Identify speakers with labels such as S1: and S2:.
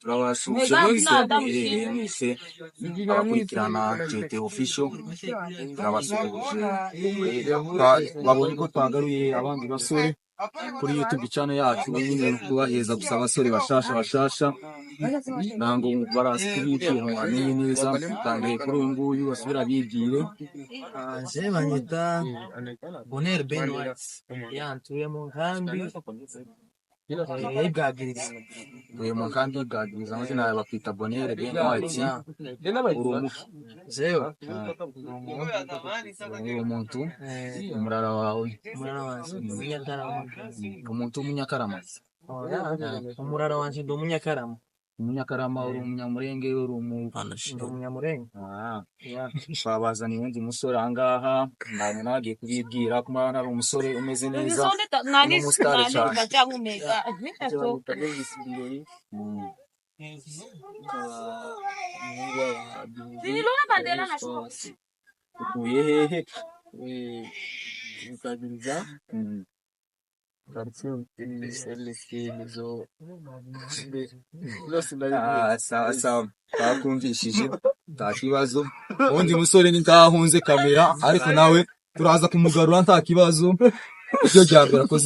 S1: turabasuje mwese mwese abakurikirana JT Official turabasuje babonye ko twagaruye abandi basore kuri YouTube channel yacu nyine kubaheza gusa abasore bashasha nango barasubikira bamenye neza kandi kuri uyu nguyu basubira bibwire
S2: je banyita Bonheur Benoit yantuye mu nkambi igagiriza
S1: uyu mukambi igagiriza amazina yawe bapita Bonheur Benoit
S2: zewe
S1: umuntu umurara wawe umuntu w'umunyakarama
S2: umurara wanje ndi umunyakarama
S1: uri umunyamurenge uri
S2: umunyamurenge
S1: twabazaniye undi musore ahangaha ntabwo nagiye kubibwira ko mbana ari umusore umeze neza umusitari cyane ukuye hehe
S2: ukagiriza
S1: sawa twakumvishije nta kibazo undi musore ni nkahunze kamera ariko nawe turaza kumugarura nta kibazo ibyo byabwira ko